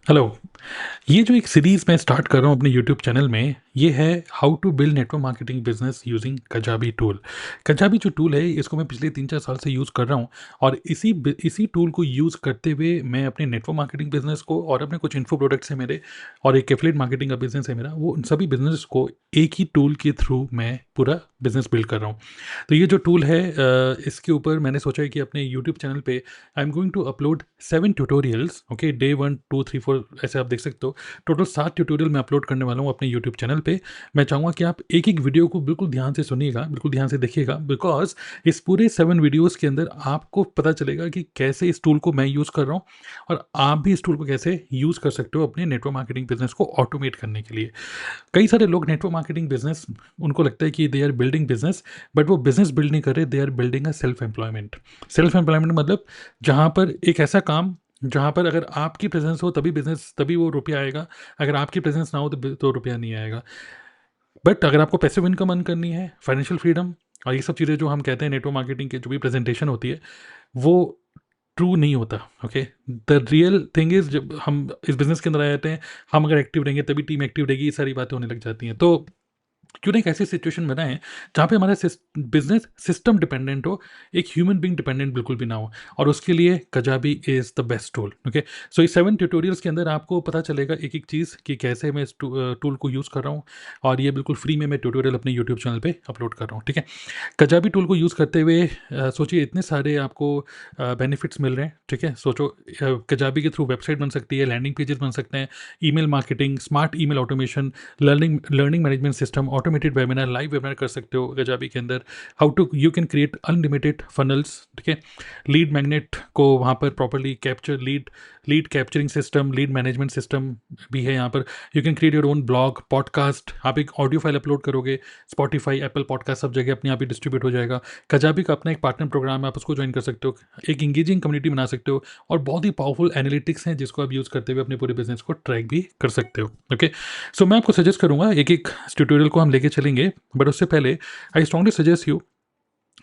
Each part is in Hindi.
हेलो। ये जो एक सीरीज़ मैं स्टार्ट कर रहा हूँ अपने यूट्यूब चैनल में, ये है how to build network marketing business using Kajabi tool. Kajabi जो टूल है इसको मैं पिछले 3-4 साल से यूज़ कर रहा हूँ और इसी टूल को यूज़ करते हुए मैं अपने नेटवर्क मार्केटिंग बिजनेस को और अपने कुछ इन्फो प्रोडक्ट्स है मेरे और एक एफिलिएट मार्केटिंग का बिजनेस है मेरा, वो उन सभी बिजनेस को एक ही टूल के थ्रू मैं पूरा बिजनेस बिल्ड कर रहा हूँ। तो ये जो टूल है इसके ऊपर मैंने सोचा है कि अपने यूट्यूब चैनल पे I am going to upload 7 tutorials. Okay, day 1 2 3 4 ऐसे आप देख सकते हो। टोटल 7 ट्यूटोरियल मैं अपलोड करने वाला हूँ अपने यूट्यूब चैनल पे। मैं चाहूँगा कि आप एक एक वीडियो को बिल्कुल ध्यान से सुनिएगा, बिल्कुल ध्यान से देखिएगा, बिकॉज इस पूरे 7 वीडियोस के अंदर आपको पता चलेगा कि कैसे इस टूल को मैं यूज़ कर रहा हूँ और आप भी इस टूल को कैसे यूज़ कर सकते हो अपने नेटवर्क मार्केटिंग बिजनेस को ऑटोमेट करने के लिए। कई सारे लोग नेटवर्क मार्केटिंग बिजनेस, उनको लगता है कि they are building business, but वो बिजनेस बिल्ड नहीं कर रहे, they are building a self employment. Self employment मतलब जहाँ पर एक ऐसा काम जहाँ पर अगर आपकी प्रेजेंस हो तभी बिजनेस, तभी वो रुपया आएगा। अगर आपकी प्रेजेंस ना हो तो रुपया नहीं आएगा। बट अगर आपको पैसिव इनकम अर्न करनी है, फाइनेंशियल फ्रीडम और ये सब चीज़ें जो हम कहते हैं नेटवर्क मार्केटिंग की जो भी प्रेजेंटेशन होती है, वो ट्रू नहीं होता। Okay, the real thing is जब हम इस बिजनेस के अंदर आ जाते हैं, हम अगर एक्टिव रहेंगे तभी टीम एक्टिव रहेगी, ये सारी बातें होने लग जाती हैं। तो क्यों ना एक ऐसी सिचुएशन बनाएं जहाँ पे हमारा बिजनेस सिस्टम डिपेंडेंट हो, एक ह्यूमन बीइंग डिपेंडेंट बिल्कुल भी ना हो। और उसके लिए Kajabi is the best tool. Okay, so इस 7 ट्यूटोरियल्स के अंदर आपको पता चलेगा एक एक चीज़ कि कैसे मैं इस टूल को यूज़ कर रहा हूँ और ये बिल्कुल फ्री में मैं ट्यूटोरियल अपने यूट्यूब चैनल पे अपलोड कर रहा हूँ। ठीक है, कजाबी टूल को यूज़ करते हुए सोचिए इतने सारे आपको बेनिफिट्स मिल रहे हैं। ठीक है, सोचो कजाबी के थ्रू वेबसाइट बन सकती है, लैंडिंग पेजेस बन सकते हैं, email marketing, smart email automation, learning learning management system, automated webinar, live webinar कर सकते हो गजाबी के अंदर। How to you can create unlimited funnels. ठीक है, लीड मैग्नेट को वहाँ पर properly capture, lead capturing system, lead management system भी है यहाँ पर। You can create your own blog, podcast, आप एक ऑडियो फाइल अपलोड करोगे, स्पॉटिफाई, एप्पल पॉडकास्ट, सब जगह अपने आप ही डिस्ट्रीब्यूट हो जाएगा। कजाबी का अपना एक पार्टनर प्रोग्राम है, आप उसको ज्वाइन कर सकते हो, एक इंगेजिंग कम्युनिटी बना सकते हो और बहुत ही पावरफुल एनालिटिक्स हैं जिसको आप यूज़ करते हुए अपने पूरे बिजनेस को ट्रैक भी कर सकते हो। ओके, सो मैं आपको सजेस्ट करूंगा एक एक ट्यूटोरियल को हम लेके चलेंगे, बट उससे पहले आई स्ट्रांगली सजेस्ट यू,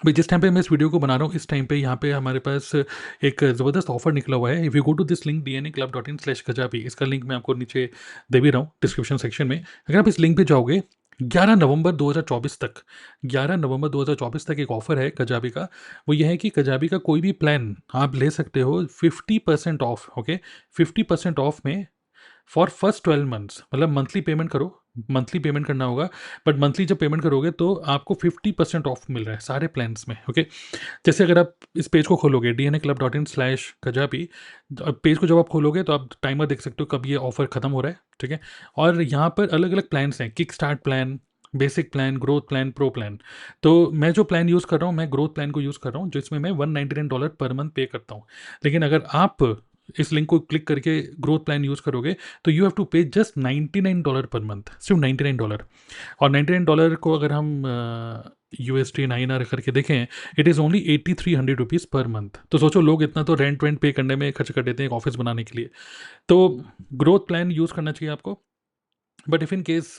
भाई जिस टाइम पे मैं इस वीडियो को बना रहा हूँ इस टाइम पे यहाँ पे हमारे पास एक ज़बरदस्त ऑफर निकला हुआ है। If you go to this link dnaclub.in/kajabi, इसका लिंक मैं आपको नीचे दे भी रहा हूँ डिस्क्रिप्शन सेक्शन में। अगर आप इस लिंक पे जाओगे, 11 नवंबर 2024 तक, 11 नवंबर 2024 तक एक ऑफर है कजाबी का। वो ये है कि कजाबी का कोई भी प्लान आप ले सकते हो 50% ऑफ। ओके, 50% ऑफ में फॉर फर्स्ट 12 मंथ्स, मतलब मंथली पेमेंट करो, मंथली पेमेंट करना होगा। बट मंथली जब पेमेंट करोगे तो आपको 50% ऑफ मिल रहा है सारे प्लान्स में। ओके, जैसे अगर आप इस पेज को खोलोगे dnaclub.in/kajabi, पेज को जब आप खोलोगे तो आप टाइमर देख सकते हो कब ये ऑफर खत्म हो रहा है। ठीक है, और यहाँ पर अलग अलग प्लान्स हैं, kick start plan, basic plan, growth plan, pro plan. तो मैं जो प्लान यूज़ कर रहा हूँ, मैं ग्रोथ प्लान को यूज़ कर रहा हूँ जिसमें मैं $199 पर मंथ पे करता हूँ। लेकिन अगर आप इस लिंक को क्लिक करके ग्रोथ प्लान यूज़ करोगे तो यू हैव टू पे जस्ट $99 पर मंथ, सिर्फ $99। और $99 को अगर हम USD INR करके देखें, it is only ₹8300 per month. तो सोचो लोग इतना तो रेंट वेंट पे करने में खर्च कर देते हैं एक ऑफिस बनाने के लिए। तो ग्रोथ प्लान यूज़ करना चाहिए आपको। But if in case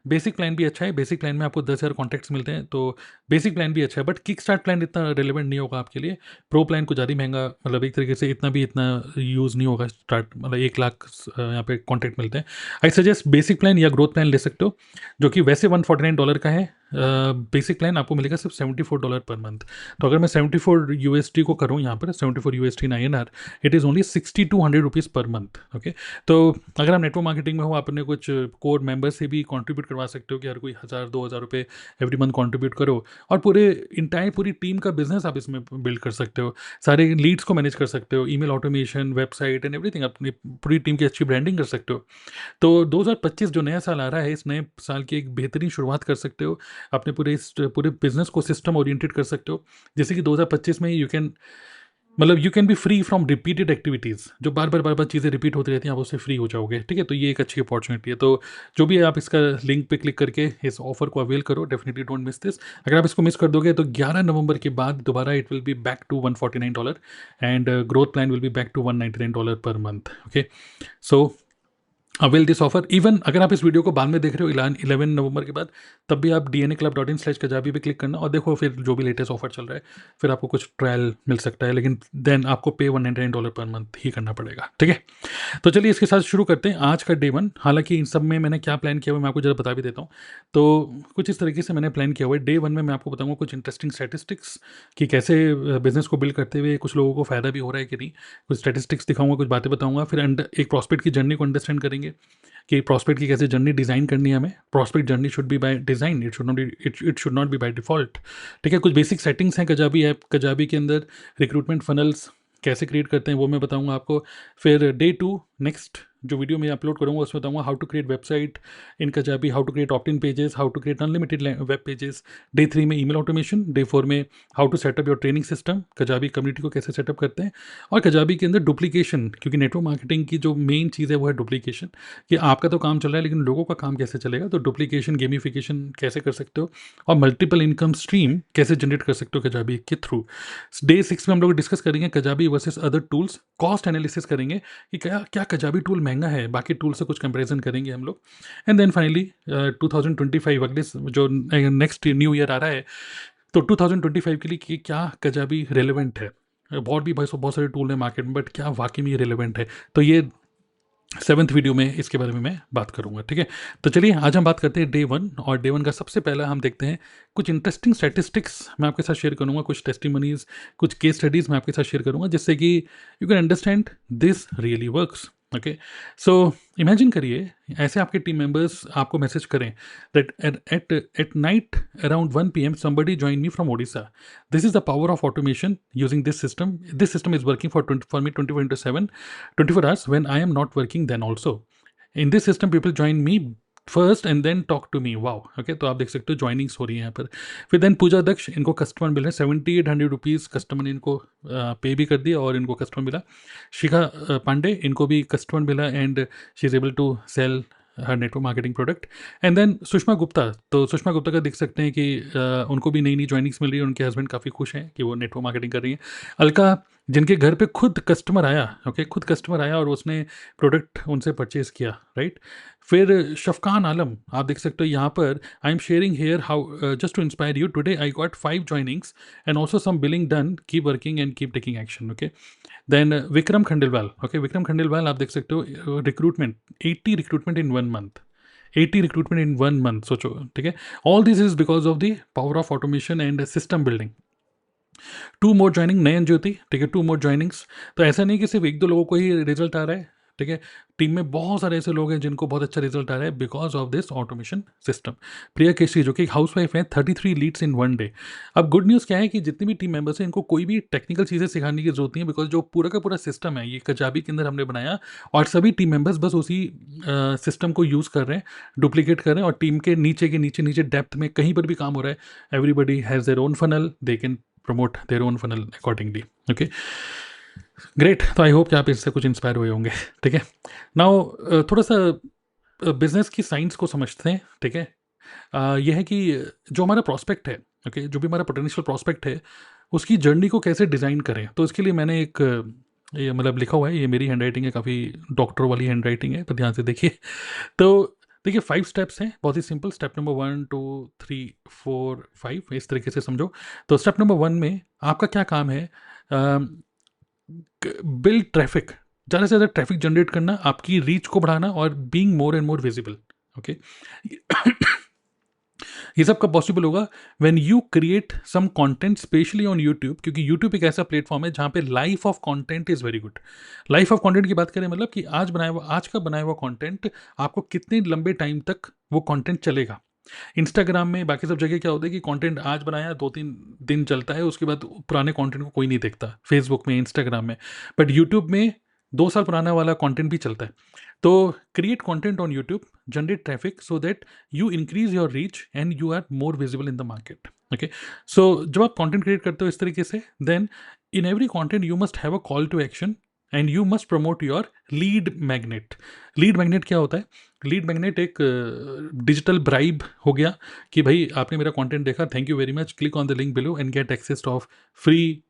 basic plan भी अच्छा है, बेसिक प्लान में आपको 10,000 कॉन्टैक्ट्स मिलते हैं, तो बेसिक प्लान भी अच्छा है। बट किक स्टार्ट प्लान इतना रिलेवेंट नहीं होगा आपके लिए। प्रो प्लान को ज़्यादा महंगा, मतलब एक तरीके से इतना यूज़ नहीं होगा। स्टार्ट मतलब 1 लाख यहाँ पे कॉन्टैक्ट मिलते हैं। आई सजेस्ट बेसिक प्लान या ग्रोथ प्लान ले सकते हो, जो कि वैसे $149 का है। बेसिक प्लान आपको मिलेगा सिर्फ $74 पर मंथ। तो अगर मैं 74 USD को करूँ यहाँ पर, 74 USD in INR, it is only ₹6200 पर मंथ। ओके, तो अगर आप नेटवर्क मार्केटिंग में हो, आप अपने कुछ कोर मेंबर से भी कंट्रीब्यूट करवा सकते हो कि हर कोई 1000-2000 रुपये एवरी मंथ कंट्रीब्यूट करो और पूरी टीम का बिजनेस आप इसमें बिल्ड कर सकते हो। सारे लीड्स को मैनेज कर सकते हो, email automation, website and everything, अपनी पूरी टीम की अच्छी ब्रांडिंग कर सकते हो। तो 2025 जो नया साल आ रहा है, इस नए साल की एक बेहतरीन शुरुआत कर सकते हो। अपने पूरे बिजनेस को सिस्टम ओरिएंटेड कर सकते हो, जैसे कि 2025 में you can be free from repeated activities. जो बार बार चीज़ें रिपीट होती रहती हैं, आप उससे फ्री हो जाओगे। ठीक है, तो ये एक अच्छी अपॉर्चुनिटी है। तो जो भी है, आप इसका लिंक पे क्लिक करके इस ऑफर को अवेल करो, डेफिनेटली डोंट मिस दिस। अगर आप इसको मिस कर दोगे तो 11 नवंबर के बाद दोबारा it will be back to $149 and growth plan will be back to $199 per month. Okay, so avail this offer. Even अगर आप इस वीडियो को बाद में देख रहे हो 11 नवंबर के बाद, तब भी आप dnaclub.in/kajabi पे क्लिक करना और देखो फिर जो भी लेटेस्ट ऑफर चल रहा है, फिर आपको कुछ ट्रायल मिल सकता है, लेकिन देन आपको पे $199 पर मंथ ही करना पड़ेगा, ठीक है। तो चलिए इसके साथ शुरू करते हैं आज का डे वन। हालांकि इन सब में मैंने क्या प्लान किया हुआ है मैं आपको जरा बता भी देता हूँ। तो कुछ इस तरीके से मैंने प्लान किया हुआ है। डे वन में मैं आपको बताऊंगा कुछ इंटरेस्टिंग स्टैटिस्टिक्स कि कैसे बिजनेस को बिल्ड करते हुए कुछ लोगों को फ़ायदा भी हो रहा है कि नहीं, कुछ स्टैटिस्टिक्स दिखाऊंगा, कुछ बातें बताऊंगा, फिर एक प्रॉस्पेक्ट की जर्नी को अंडरस्टैंड करेंगे कि प्रॉस्पेक्ट की कैसे जर्नी डिज़ाइन करनी है हमें। Prospect journey should be by design, it should not be by default, ठीक है। कुछ बेसिक सेटिंग्स हैं कजाबी ऐप, कजाबी के अंदर रिक्रूटमेंट फनल्स कैसे क्रिएट करते हैं वो मैं बताऊंगा आपको। फिर डे टू नेक्स्ट जो वीडियो मैं अपलोड करूंगा उसमें बताऊंगा how to create website in Kajabi, how to create opt in pages, how to create unlimited web pages. Day three में ईमेल ऑटोमेशन, डे फोर में how to set up your training system, Kajabi community को कैसे सेटअप करते हैं, और कजाबी के अंदर डुप्लीकेशन, क्योंकि नेटवर्क मार्केटिंग की जो मेन चीज़ है वो है डुप्लीकेशन, कि आपका तो काम चल रहा है लेकिन लोगों का काम कैसे चलेगा, तो डुप्लीकेशन गेमिफिकेशन कैसे कर सकते हो, और मल्टीपल इनकम स्ट्रीम कैसे जनरेट कर सकते हो कजाबी के थ्रू। डे सिक्स में हम लोग डिस्कस करेंगे Kajabi versus other tools, cost analysis करेंगे कि क्या क्या कजाबी टूल महंगा है, बाकी टूल से कुछ कंपैरिजन करेंगे हम लोग। एंड देन फाइनली 2025 अगले जो नेक्स्ट न्यू ईयर आ रहा है, तो 2025 के लिए कि क्या कजाबी रेलेवेंट है। बहुत भी बहुत सारे टूल हैं मार्केट में, बट क्या वाकई में ये रेलेवेंट है, तो ये सेवन्थ वीडियो में इसके बारे में मैं बात करूंगा, ठीक है। तो चलिए आज हम बात करते हैं डे वन, और डे वन का सबसे पहला हम देखते हैं कुछ इंटरेस्टिंग स्टैटिस्टिक्स मैं आपके साथ शेयर करूंगा, कुछ टेस्टिमनीज, कुछ केस स्टडीज़ मैं आपके साथ शेयर करूंगा, जिससे कि you can understand this really works. Okay, so imagine करिए ऐसे आपके टीम मेंबर्स आपको मैसेज करें that at night around 1 PM somebody join me from Odisha. This is the power of automation using this system. This system is working for me 24/7, 24 hours when I am not working then also. In this system people join me first and then talk to me. Wow, okay, तो आप देख सकते हो ज्वाइनिंग्स हो रही है यहाँ पर। फिर देन पूजा दक्ष, इनको कस्टमर मिल रहे हैं 7800 रुपीज़, कस्टमर ने इनको पे भी कर दिया और इनको कस्टमर मिला। शिखा पांडे, इनको भी कस्टमर मिला and she is able to sell her network marketing product. And then Sushma Gupta, तो सुषमा गुप्ता का देख सकते हैं कि उनको भी नई नई ज्वाइनिंग्स मिल रही है, उनके हस्बैंड काफ़ी खुश हैं कि वो नेटवर्क मार्केटिंग कर रही हैं। अलका, जिनके घर पे खुद कस्टमर आया, ओके, खुद कस्टमर आया और उसने प्रोडक्ट उनसे परचेज़ किया, राइट। फिर शफकान आलम, आप देख सकते हो यहाँ पर, I am sharing here how just to inspire you, today I got 5 joinings and also some billing done, keep working and keep taking action. Okay, then Vikram Khandelwal, okay, Vikram Khandelwal आप देख सकते हो recruitment 80 recruitment in 1 month, 80 recruitment in 1 month, सोचो, ठीक है। All this is because of the power of automation and system building. 2 more joining, नयन ज्योति, ठीक है, 2 मोर ज्वाइनिंग्स। तो ऐसा नहीं कि सिर्फ एक दो लोगों को ही रिजल्ट आ रहा है, ठीक है, टीम में बहुत सारे ऐसे लोग हैं जिनको बहुत अच्छा रिजल्ट आ रहा है because of this automation system. Priya Kesari, जो कि हाउस वाइफ है, 33 लीड्स इन 1 डे। अब गुड न्यूज़ क्या है कि जितनी भी टीम मेंबर्स हैं इनको कोई भी टेक्निकल चीज़ें सिखाने की जरूरत नहीं है, बिकॉज जो पूरा का पूरा सिस्टम है ये कजाबी के अंदर हमने बनाया, और सभी टीम मेंबर्स बस उसी सिस्टम को यूज़ कर रहे हैं, डुप्लीकेट कर रहे हैं, और टीम के नीचे नीचे डेप्थ में कहीं पर भी काम हो रहा है। Everybody has their own funnel, they can promote their own funnel accordingly. Okay, great. तो आई होप कि आप इससे कुछ इंस्पायर हुए होंगे, ठीक है। नाउ थोड़ा सा बिजनेस की साइंस को समझते हैं, ठीक है। यह है कि जो हमारा प्रॉस्पेक्ट है, ओके, जो भी हमारा पोटेंशियल प्रॉस्पेक्ट है उसकी जर्नी को कैसे डिज़ाइन करें। तो इसके लिए मैंने एक ये मतलब लिखा हुआ है, ये मेरी हैंड राइटिंग है, काफ़ी डॉक्टर वाली हैंड राइटिंग है, तो ध्यान से देखिए। तो देखिए 5 स्टेप्स हैं, बहुत ही सिंपल। स्टेप नंबर 1 2 3 4 5, इस तरीके से समझो। तो स्टेप नंबर 1 में आपका क्या काम है, बिल्ड ट्रैफिक, ज़्यादा से ज़्यादा ट्रैफिक जनरेट करना, आपकी रीच को बढ़ाना और being more and more visible. Okay, ये सब कब पॉसिबल होगा, when you create some content specially on YouTube, क्योंकि यूट्यूब एक ऐसा प्लेटफॉर्म है जहाँ पे life of content is very good. Life of content की बात करें मतलब कि आज का बनाया हुआ कंटेंट आपको कितने लंबे टाइम तक वो कंटेंट चलेगा। इंस्टाग्राम में बाकी सब जगह क्या होता है कि कंटेंट आज बनाया 2-3 दिन चलता है, उसके बाद पुराने कंटेंट को कोई नहीं देखता, फेसबुक में, इंस्टाग्राम में। बट यूट्यूब में 2 साल पुराना वाला कंटेंट भी चलता है। तो create content on YouTube, generate traffic so that you increase your reach and you are more visible in the market. Okay, so जब आप कंटेंट क्रिएट करते हो इस तरीके से, then in every content you must have a call to action and you must promote your lead magnet. Lead magnet क्या होता है? लीड मैग्नेट एक डिजिटल ब्राइब हो गया कि भाई आपने मेरा कंटेंट देखा, thank you very much, click on the link below and get access of free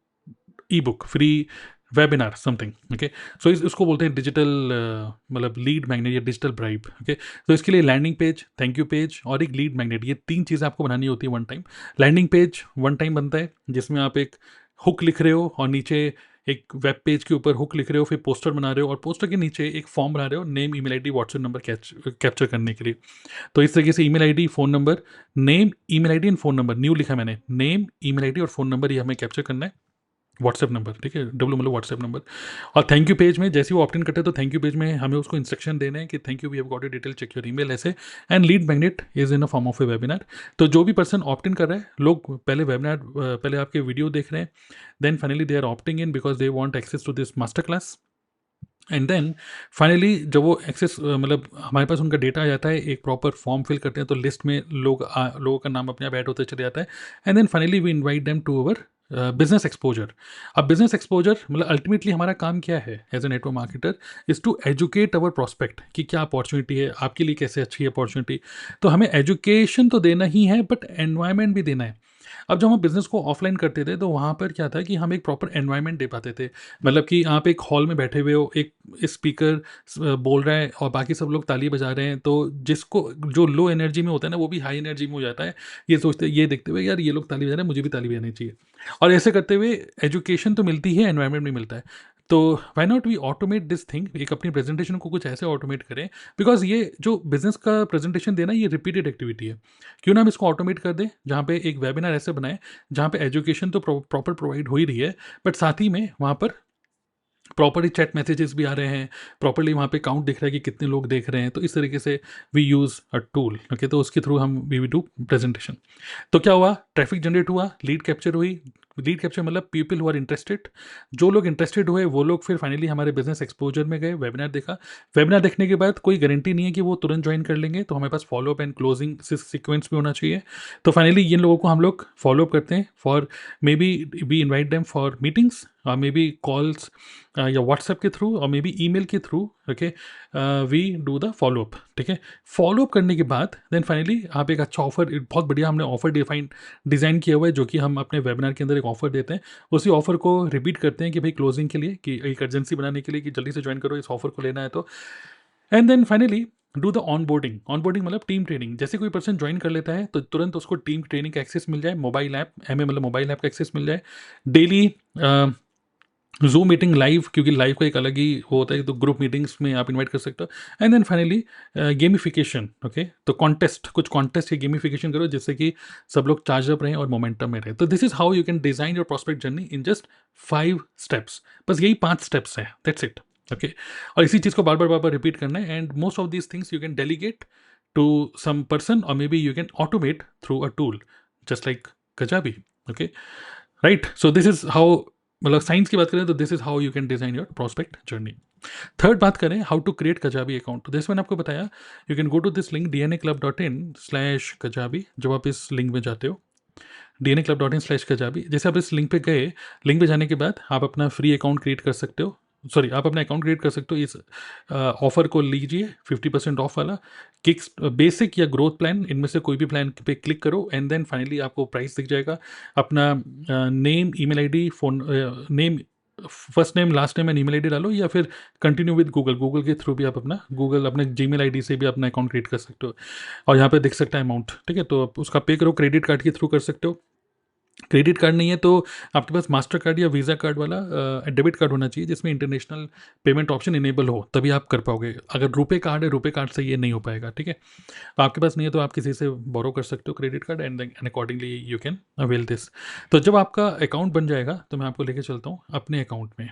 e book, free webinar something. Okay, so इसको बोलते हैं डिजिटल मतलब लीड मैग्नेट या डिजिटल ब्राइब। ओके, तो इसके लिए landing page, thank you page और एक लीड मैग्नेट, ये 3 चीज़ें आपको बनानी होती है one time. Landing page one time बनता है जिसमें आप एक हुक लिख रहे हो और नीचे एक वेब पेज के ऊपर हुक लिख रहे हो, फिर पोस्टर बना रहे हो और पोस्टर के नीचे एक फॉर्म बना रहे हो name, email ID, WhatsApp number capture करने के लिए। तो इस तरीके से email ID, phone number, name, email ID and phone number, new लिखा है मैंने, नेम, ईमेल आईडी और फ़ोन नंबर, ये हमें कैप्चर करना है। व्हाट्सएप नंबर, ठीक है, डब्ल्यू मतलब व्हाट्सएप नंबर। और थैंक यू पेज में जैसे ही वो ऑप्ट इन करते हैं तो थैंक यू पेज में हमें उसको इंस्ट्रक्शन देने हैं कि thank you, we have got your detail, check your email, ऐसे। And lead magnet is in a form of a webinar. तो जो भी पर्सन ऑप्ट इन कर रहा है, लोग पहले वेबिनार, पहले आपके वीडियो देख रहे हैं, then finally they are opting in because they want access to this master class. And then finally जब वो एक्सेस मतलब हमारे पास उनका डेटा आ जाता है, एक प्रॉपर फॉर्म फिल करते हैं तो लिस्ट में लोगों का नाम अपने आप ऐड होते चले जाता है। And then finally we invite them to our business exposure. अब बिजनेस एक्सपोजर मतलब अल्टीमेटली हमारा काम क्या है as a network marketer, is to educate our prospect कि क्या अपॉर्चुनिटी है आपके लिए, कैसे अच्छी है अपॉर्चुनिटी। तो हमें एजुकेशन तो देना ही है बट एनवायरनमेंट भी देना है। अब जब हम बिज़नेस को ऑफलाइन करते थे तो वहाँ पर क्या था कि हम एक प्रॉपर एनवायरनमेंट दे पाते थे। मतलब कि आप एक हॉल में बैठे हुए हो, एक स्पीकर बोल रहा है और बाकी सब लोग ताली बजा रहे हैं, तो जिसको जो लो एनर्जी में होता है ना वो भी हाई एनर्जी में हो जाता है। ये सोचते, ये देखते हुए यार ये लोग ताली बजा रहे हैं, मुझे भी ताली बजानी चाहिए। और ऐसे करते हुए एजुकेशन तो मिलती है, एनवायरनमेंट भी मिलता है। तो why not we automate this thing, एक अपनी प्रेजेंटेशन को कुछ ऐसे ऑटोमेट करें, बिकॉज ये जो बिजनेस का प्रेजेंटेशन देना ये रिपीटेड एक्टिविटी है। क्यों ना हम इसको ऑटोमेट कर दें, जहाँ पे एक वेबिनार ऐसे बनाए जहाँ पे एजुकेशन तो प्रॉपर प्रोवाइड हो ही रही है, बट साथ ही में वहाँ पर प्रॉपरली चैट मैसेजेस भी आ रहे हैं, प्रॉपरली वहाँ पे काउंट दिख रहा है कि कितने लोग देख रहे हैं। तो इस तरीके से we use a tool. Okay, तो उसके थ्रू हम वी डू प्रेजेंटेशन। तो क्या हुआ, ट्रैफिक जनरेट हुआ, लीड कैप्चर हुई। लीड कैप्चर मतलब पीपल हु आर इंटरेस्टेड, जो लोग इंटरेस्टेड हुए वो लोग फिर फाइनली हमारे बिजनेस एक्सपोजर में गए, वेबिनार देखा। वेबिनार देखने के बाद कोई गारंटी नहीं है कि वो तुरंत ज्वाइन कर लेंगे, तो हमारे पास फॉलोअप एंड क्लोजिंग सीक्वेंस भी होना चाहिए। तो फाइनली इन लोगों को हम लोग फॉलोअप करते हैं for maybe we invite them for meetings, maybe calls या व्हाट्सएप के थ्रू और मे बी ईमेल के through. Okay, we do the follow up. ठीक है, फॉलोअप करने के बाद देन फाइनली आप एक अच्छा ऑफर, बहुत बढ़िया हमने ऑफर डिज़ाइन किया हुआ है जो कि हम अपने वेबिनार के अंदर एक ऑफर देते हैं। उसी ऑफर को रिपीट करते हैं कि भाई क्लोजिंग के लिए, कि एक अर्जेंसी बनाने के लिए कि जल्दी से ज्वाइन करो, इस ऑफर को लेना है तो। And then finally do the onboarding. Onboarding मतलब टीम ट्रेनिंग। जैसे कोई पर्सन ज्वाइन कर लेता है तो तुरंत उसको टीम ट्रेनिंग का एक्सेस मिल जाए, मोबाइल ऐप, एम मतलब मोबाइल ऐप का एक्सेस मिल जाए, डेली जूम मीटिंग लाइव, क्योंकि लाइव का एक अलग ही वो होता है, तो ग्रुप मीटिंग्स में आप इनवाइट कर सकते हो। And then finally gamification. Okay, तो कॉन्टेस्ट, कुछ कॉन्टेस्ट या गेमिफिकेशन करो जिससे कि सब लोग चार्ज अप रहें और मोमेंटम में रहे। तो this is how you can design your prospect journey in just 5 steps. बस यही 5 स्टेप्स हैं, दैट्स इट। ओके, और इसी चीज़ को बार बार रिपीट करना है। And most of these things you can delegate to some person और मे be you can automate through a tool just like Kajabi. Okay, right. So this is how, मतलब साइंस की बात करें तो this is how you can design your prospect journey. Third बात करें, how to create Kajabi account, तो जैसे मैंने आपको बताया, you can go to this link dnaclub.in/Kajabi। जब आप इस लिंक में जाते हो dnaclub.in/Kajabi, जैसे आप इस लिंक पे गए, लिंक पे जाने के बाद आप अपना फ्री अकाउंट क्रिएट कर सकते हो। सॉरी, आप अपना अकाउंट क्रिएट कर सकते हो। इस ऑफर को लीजिए, 50% ऑफ वाला, किक्स बेसिक या ग्रोथ प्लान, इनमें से कोई भी प्लान पे क्लिक करो। एंड देन फाइनली आपको प्राइस दिख जाएगा। अपना name, email ID, phone name, first name, last name and email ID डालो, या फिर कंटिन्यू विद गूगल, गूगल के थ्रू भी आप अपना गूगल अपने जीमेल आईडी से भी अपना अकाउंट क्रिएट कर सकते हो। और यहाँ पे दिख सकता है अमाउंट, ठीक है, तो आप उसका पे करो, क्रेडिट कार्ड के थ्रू कर सकते हो। क्रेडिट कार्ड नहीं है तो आपके पास मास्टर कार्ड या वीज़ा कार्ड वाला डेबिट कार्ड होना चाहिए जिसमें इंटरनेशनल पेमेंट ऑप्शन इनेबल हो, तभी आप कर पाओगे। अगर रुपे कार्ड है, रुपे कार्ड से ये नहीं हो पाएगा, ठीक है। तो आपके पास नहीं है तो आप किसी से बोरो कर सकते हो credit card, and accordingly you can avail this. तो जब आपका अकाउंट बन जाएगा तो मैं आपको लेके चलता हूँ अपने अकाउंट में,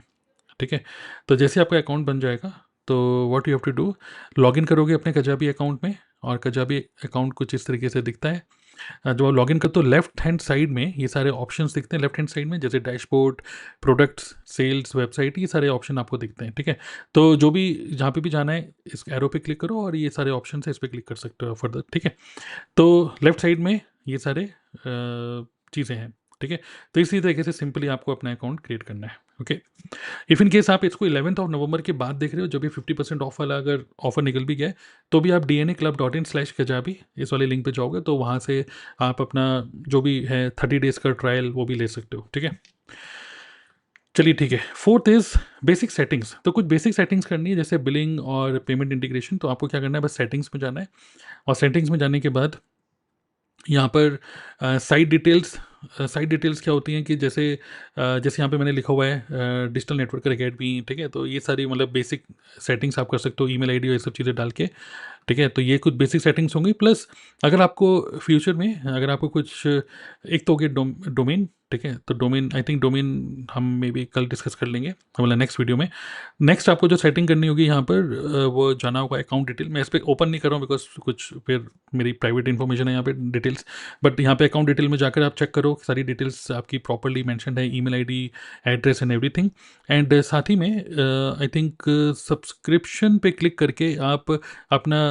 ठीक है। तो जैसे आपका अकाउंट बन जाएगा तो what you have to do, login करोगे अपने Kajabi अकाउंट में, और Kajabi अकाउंट कुछ इस तरीके से दिखता है। जब आप लॉगिन करते हो लेफ्ट हैंड साइड में ये सारे ऑप्शंस दिखते हैं, लेफ्ट हैंड साइड में, जैसे डैशबोर्ड, प्रोडक्ट्स, सेल्स, वेबसाइट, ये सारे ऑप्शन आपको दिखते हैं, ठीक है। तो जो भी, जहाँ पे भी जाना है इस एरो पे क्लिक करो और ये सारे ऑप्शन है, इस पर क्लिक कर सकते हो फर्दर, ठीक है। तो लेफ्ट साइड में ये सारे चीज़ें हैं, ठीक है। तो इसी तरीके से सिंपली आपको अपना अकाउंट क्रिएट करना है। ओके, इफ़ इन केस आप इसको 11 नवंबर के बाद देख रहे हो, जब ये 50% ऑफ वाला अगर ऑफर निकल भी गया है, तो भी आप dnaclub.in/Kajabi इस वाले लिंक पे जाओगे तो वहाँ से आप अपना जो भी है 30 डेज़ का ट्रायल वो भी ले सकते हो, ठीक है। चलिए ठीक है। Fourth is basic settings. तो कुछ बेसिक सेटिंग्स करनी है जैसे बिलिंग और पेमेंट इंटीग्रेशन। तो आपको क्या करना है, बस सेटिंग्स में जाना है और सेटिंग्स में जाने के बाद यहाँ पर साइट डिटेल्स क्या होती हैं कि जैसे यहाँ पे मैंने लिखा हुआ है डिजिटल नेटवर्क अकेडमी, ठीक है। तो ये सारी मतलब बेसिक सेटिंग्स आप कर सकते हो, ईमेल आईडी और ये सब चीज़ें डाल के, ठीक है। तो ये कुछ बेसिक सेटिंग्स होंगी। प्लस अगर आपको फ्यूचर में अगर आपको कुछ एक तो हो गया डोमेन, ठीक है। तो डोमेन, आई थिंक डोमेन हम मे बी कल डिस्कस कर लेंगे मतलब नेक्स्ट वीडियो में। नेक्स्ट आपको जो सेटिंग करनी होगी यहाँ पर वो जाना होगा अकाउंट डिटेल। मैं इस पर ओपन नहीं कर रहा हूँ बिकॉज कुछ फिर मेरी प्राइवेट इन्फॉर्मेशन है यहाँ पे डिटेल्स। बट यहाँ पे अकाउंट डिटेल में जाकर आप चेक करो सारी डिटेल्स आपकी प्रॉपरली मेंशन है, email ID, address and everything. And साथ ही में आई थिंक सब्सक्रिप्शन पे क्लिक करके आप अपना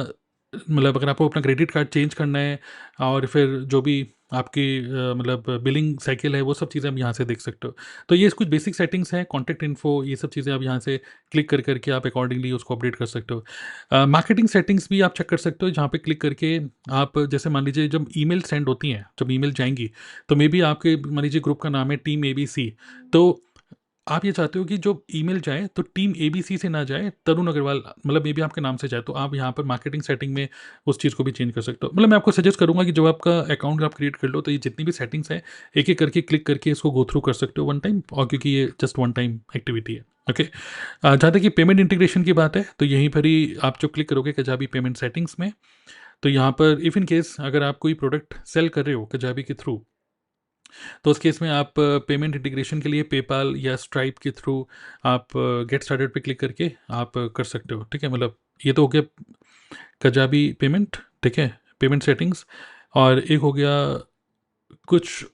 मतलब अगर आपको अपना क्रेडिट कार्ड चेंज करना है और फिर जो भी आपकी मतलब बिलिंग साइकिल है वो सब चीज़ें आप यहाँ से देख सकते हो। तो ये कुछ बेसिक सेटिंग्स हैं, कॉन्टैक्ट इन्फो, ये सब चीज़ें आप यहाँ से क्लिक कर करके आप अकॉर्डिंगली उसको अपडेट कर सकते हो। मार्केटिंग सेटिंग्स भी आप चेक कर सकते हो जहाँ पे क्लिक करके आप जैसे मान लीजिए जब ईमेल सेंड होती हैं, जब ईमेल जाएंगी तो मे बी आपके मान लीजिए ग्रुप का नाम है टीम ABC। तो आप ये चाहते हो कि जो ईमेल जाए तो टीम ABC से ना जाए, तरुण अग्रवाल मतलब मे बी आपके नाम से जाए, तो आप यहाँ पर मार्केटिंग सेटिंग में उस चीज़ को भी चेंज कर सकते हो। मतलब मैं आपको सजेस्ट करूँगा कि जब आपका अकाउंट आप क्रिएट कर लो तो ये जितनी भी सेटिंग्स हैं एक एक करके क्लिक करके इसको गो थ्रू कर सकते हो वन टाइम, और क्योंकि ये जस्ट वन टाइम एक्टिविटी है। ओके। जहाँ तक कि पेमेंट इंटीग्रेशन की बात है तो यहीं पर ही आप जो क्लिक करोगे कजाबी पेमेंट सेटिंग्स में, तो यहाँ पर इफ़ इन केस अगर आप कोई प्रोडक्ट सेल कर रहे हो कजाबी के थ्रू, तो उस केस में आप पेमेंट इंटीग्रेशन के लिए पेपाल या स्ट्राइप के थ्रू आप गेट स्टार्टेड पे क्लिक करके आप कर सकते हो, ठीक है। मतलब ये तो हो गया कजाबी पेमेंट, ठीक है, पेमेंट सेटिंग्स। और एक हो गया कुछ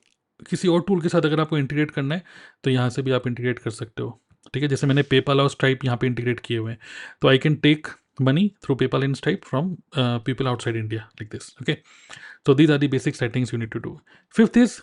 किसी और टूल के साथ अगर आपको इंटीग्रेट करना है तो यहाँ से भी आप इंटीग्रेट कर सकते हो, ठीक है। जैसे मैंने पेपाल और स्ट्राइप यहाँ पे इंटीग्रेट किए हुए हैं, तो I can take money through PayPal and Stripe from people outside India like this, okay. तो these are the basic settings you need to do. Fifth is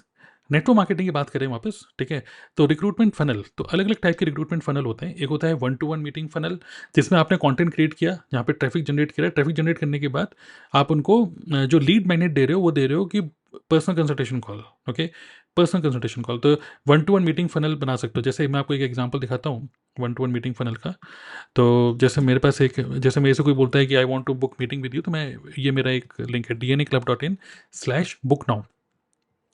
network marketing की बात करें वापस, ठीक है। तो रिक्रूटमेंट फनल, तो अलग अलग टाइप के रिक्रूटमेंट फनल होते हैं। एक होता है 1-to-1 मीटिंग फनल, जिसमें आपने कंटेंट क्रिएट किया, यहाँ पे ट्रैफिक जनरेट किया। ट्रैफिक जनरेट करने के बाद आप उनको जो लीड मैग्नेट दे रहे हो वो दे रहे हो कि personal consultation call, okay, personal consultation call. तो 1-to-1 मीटिंग फनल बना सकते हो। जैसे मैं आपको एक एग्जांपल दिखाता हूँ 1-to-1 मीटिंग फनल का। तो जैसे मेरे पास एक, जैसे मेरे से कोई बोलता है कि I want to book meeting with you, तो मैं, ये मेरा एक लिंक है dnaclub.in/book now।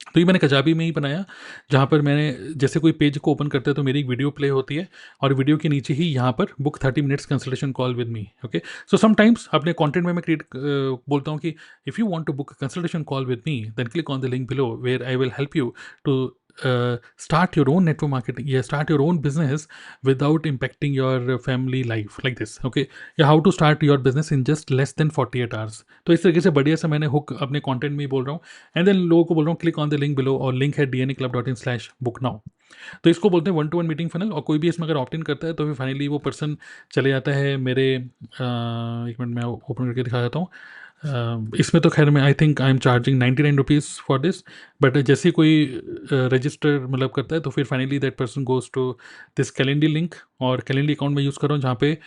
तो ये मैंने कजाबी में ही बनाया, जहाँ पर मैंने जैसे कोई पेज को ओपन करता है तो मेरी एक वीडियो प्ले होती है और वीडियो के नीचे ही यहाँ पर book 30 minutes consultation call with me, okay. So sometimes अपने कंटेंट में मैं क्रिएट बोलता हूँ कि if you want to book consultation call with me then click on the link below where I will help you to start your own network marketing, yeah, start your own business without impacting your family life like this, okay। या how to start your business in just less than 48 hours। तो इस तरीके से बढ़िया से मैंने हुक अपने कंटेंट में ही बोल रहा हूँ एंड देन लोगों को बोल रहा हूँ click on the link below, और लिंक है dnaclub.in/booknow। तो इसको बोलते हैं 1-to-1 मीटिंग फनल। और कोई भी इसमें अगर ऑप्ट इन करता है तो फिर फाइनली वो पर्सन चले जाता है मेरे एक मिनट मैं ओपन करके दिखा देता हूँ। इसमें तो खैर मैं I think I am charging 99 rupees for this. But जैसे ही कोई रजिस्टर मतलब करता है तो फिर finally that person goes to this calendar link, और कैलेंडर अकाउंट में यूज़ कर रहा हूँ जहाँ पे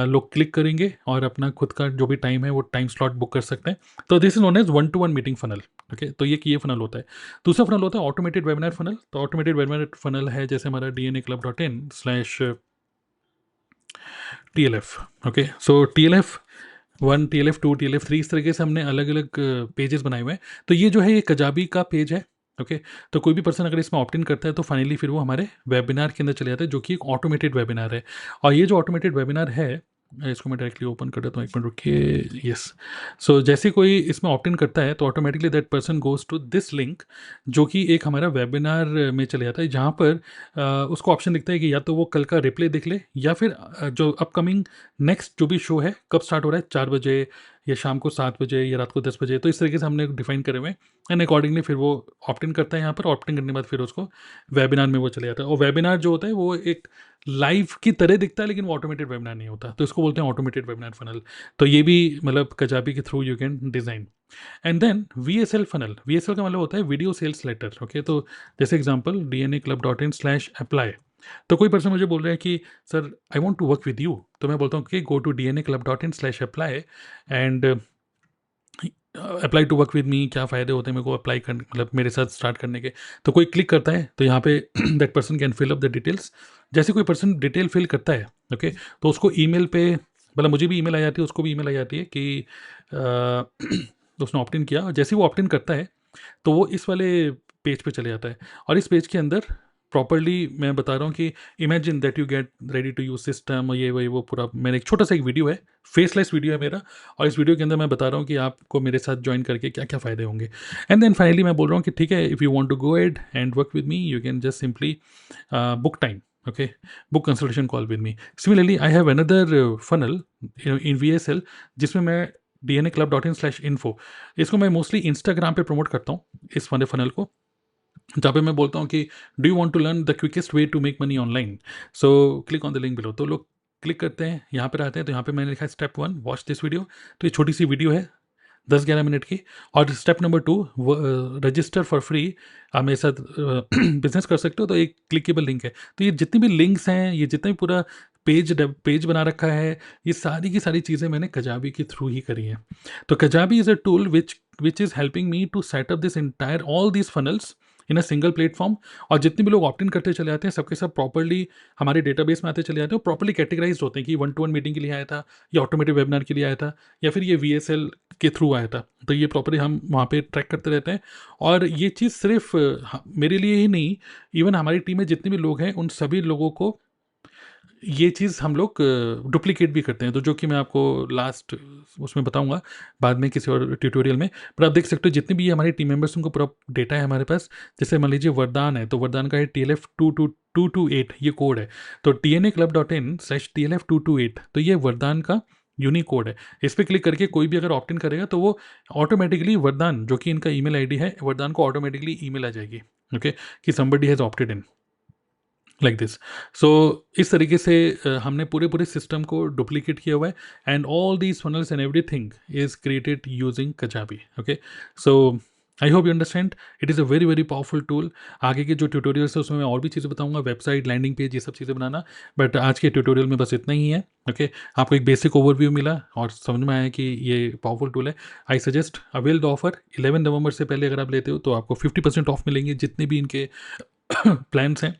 लोग क्लिक करेंगे और अपना खुद का जो भी टाइम है वो टाइम स्लॉट बुक कर सकते हैं। तो this is known as 1-to-1 meeting funnel, okay. तो ये फनल होता है। दूसरा फनल होता है ऑटोमेटेड वेबिनार फनल। तो ऑटोमेटेड वेबिनार फनल है जैसे हमारा dnaclub.in/TLF, okay. So TLF 1, TLF 2, TLF 3, इस तरीके से हमने अलग अलग पेजेस बनाए हुए हैं। तो ये जो है ये कजाबी का पेज है, ओके। तो कोई भी पर्सन अगर इसमें ऑप्ट इन करता है तो फाइनली फिर वो हमारे वेबिनार के अंदर चले जाता है, जो कि एक ऑटोमेटेड वेबिनार है। और ये जो ऑटोमेटेड वेबिनार है, इसको मैं डायरेक्टली ओपन कर देता हूँ, एक मिनट रुकिए, यस। सो जैसे कोई इसमें ऑप्ट इन करता है तो automatically that person goes to this link, जो कि एक हमारा वेबिनार में चले जाता है, जहाँ पर उसको ऑप्शन दिखता है कि या तो वो कल का रिप्ले देख ले, या फिर जो अपकमिंग नेक्स्ट जो भी शो है कब स्टार्ट हो रहा है, 4 बजे या शाम को 7 बजे या रात को 10 बजे। तो इस तरीके से हमने डिफाइन करे हुए हैं एंड अकॉर्डिंगली फिर वो ऑप्ट इन करता है यहाँ पर। ऑप्ट इन करने के बाद फिर उसको वेबिनार में वो चले जाता है। और वेबिनार जो होता है वो एक लाइव की तरह दिखता है, लेकिन वो ऑटोमेटेड वेबिनार नहीं होता, तो इसको बोलते हैं ऑटोमेटेड वेबिनार फनल। तो ये भी मतलब कजाबी के through you can design. And then VSL funnel, VSL का मतलब होता है वीडियो सेल्स लेटर, ओके। तो जैसे एग्जांपल dnaclub.in/apply। तो कोई पर्सन मुझे बोल रहा है कि sir I want to work with you, तो मैं बोलता हूँ कि go to dnaclub.in/apply and apply to work with me, क्या फ़ायदे होते हैं मेरे को अप्लाई कर मतलब मेरे साथ स्टार्ट करने के। तो कोई क्लिक करता है तो यहाँ पे that person can fill up the details. जैसे कोई पर्सन डिटेल फिल करता है, ओके, तो उसको ईमेल पे, मतलब मुझे भी ईमेल आ जाती है, उसको भी ईमेल आ जाती है कि उसने ऑप्ट इन किया, और जैसे ही वो ऑप्ट इन करता है तो वो इस वाले पेज पे चले जाता है। और इस पेज के अंदर प्रॉपरली मैं बता रहा हूँ कि imagine that you get ready to use system, ये वही वो पूरा, मैंने एक छोटा सा एक वीडियो है, फेसलेस वीडियो है मेरा, और इस वीडियो के अंदर मैं बता रहा हूँ कि आपको मेरे साथ ज्वाइन करके क्या क्या फ़ायदे होंगे। एंड देन फाइनली मैं बोल रहा हूँ कि ठीक है, if you want to go ahead and work with me, you can just simply book time, okay, book consultation call with me. Similarly, I have another funnel in VSL, जिसमें मैं dnaclub.in/info, इसको मैं मोस्टली इंस्टाग्राम पे प्रमोट करता हूँ इस वाले फनल को, जहाँ पे मैं बोलता हूँ कि do you want to learn the quickest way to make money online, so click on the link below. तो लोग क्लिक करते हैं, यहाँ पर आते हैं, तो यहाँ पे मैंने लिखा है स्टेप 1 वॉच दिस वीडियो। तो ये छोटी सी वीडियो है 10-11 मिनट की। और step number 2, register for free, आप मेरे साथ बिजनेस कर सकते हो, तो एक क्लिकेबल लिंक है। तो ये जितनी भी लिंक्स हैं, ये जितना भी पूरा पेज बना रखा है, ये सारी की सारी चीज़ें मैंने कजाबी के थ्रू ही करी हैं। तो Kajabi is a tool which is helping me to set up this entire all these funnels in a single platform. और जितने भी लोग ऑप्ट इन करते चले जाते हैं, सबके सब प्रॉपरली हमारे डेटाबेस में आते चले जाते हैं, प्रॉपरली कैटेगराइज होते हैं कि 1-to-1 मीटिंग के लिए आया था, या ऑटोमेटिक वेबिनार के लिए आया था, या फिर ये VSL के थ्रू आया था। तो ये प्रॉपरली हम वहाँ पे ट्रैक करते रहते हैं। और ये चीज़ सिर्फ मेरे लिए ही नहीं, इवन हमारी टीम में जितने भी लोग हैं उन सभी लोगों को ये चीज़ हम लोग डुप्लीकेट भी करते हैं। तो जो कि मैं आपको लास्ट उसमें बताऊंगा बाद में किसी और ट्यूटोरियल में। पर आप देख सकते हो जितने भी हमारे टीम मेंबर्स, उनको पूरा डेटा है हमारे पास। जैसे मान लीजिए वरदान है, तो वरदान का है TLF22228, ये कोड है। तो TNAclub.in/TLF228, तो ये वरदान का यूनिक कोड है। इस पर क्लिक करके कोई भी अगर ऑप्ट इन करेगा तो वो ऑटोमेटिकली वरदान, जो कि इनका ईमेल आईडी है, वरदान को ऑटोमेटिकली ईमेल आ जाएगी, ओके, कि somebody has opted in like this. So इस तरीके से हमने पूरे पूरे सिस्टम को डुप्लीकेट किया हुआ है, and all these funnels and everything is created using Kajabi, okay. So I hope you understand, it is a very very powerful tool. आगे के जो ट्यूटोरियल्स है उसमें मैं और भी चीज़ें बताऊंगा, वेबसाइट, लैंडिंग पेज, ये सब चीज़ें बनाना। बट आज के ट्यूटोरियल में बस इतना ही है, ओके। आपको एक बेसिक ओवरव्यू मिला और समझ में आया कि ये पावरफुल टूल है। I suggest avail the offer. 11 नवंबर से पहले अगर आप लेते हो तो आपको 50% ऑफ मिलेंगे जितने भी इनके प्लान्स हैं।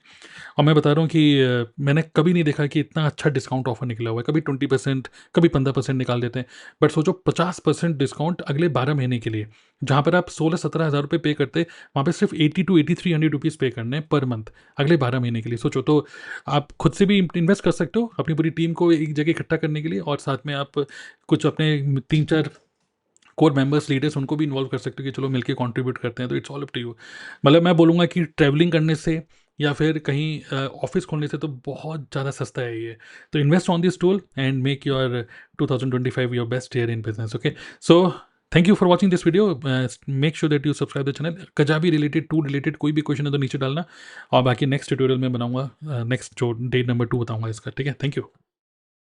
और मैं बता रहा हूँ कि मैंने कभी नहीं देखा कि इतना अच्छा डिस्काउंट ऑफर निकला हुआ है। कभी 20%, कभी 15% निकाल देते हैं, बट सोचो 50% डिस्काउंट अगले 12 महीने के लिए। जहाँ पर आप 16-17 हज़ार रुपये पे करते, वहाँ पे सिर्फ 80 to 8300 रुपीज़ पे करने हैं पर मंथ अगले 12 महीने के लिए। सोचो, तो आप खुद से भी इन्वेस्ट कर सकते हो अपनी पूरी टीम को एक जगह इकट्ठा करने के लिए, और साथ में आप कुछ अपने 3-4 कोर मेंबर्स, लीडर्स, उनको भी इन्वॉल्व कर सकते हो कि चलो मिलके कंट्रीब्यूट करते हैं। तो it's all up to you. मतलब मैं बोलूँगा कि ट्रैवलिंग करने से या फिर कहीं ऑफिस खोलने से तो बहुत ज़्यादा सस्ता है ये। तो invest on this tool and make your 2025 your best year in business, okay. So thank you for watching this video. Make sure that you subscribe the channel. Kajabi related, tool related कोई भी क्वेश्चन है तो नीचे डालना, और बाकी नेक्स्ट ट्यूटोरियल में बनाऊंगा, नेक्स्ट जो डे नंबर 2 बताऊंगा इसका, ठीक है। Thank you.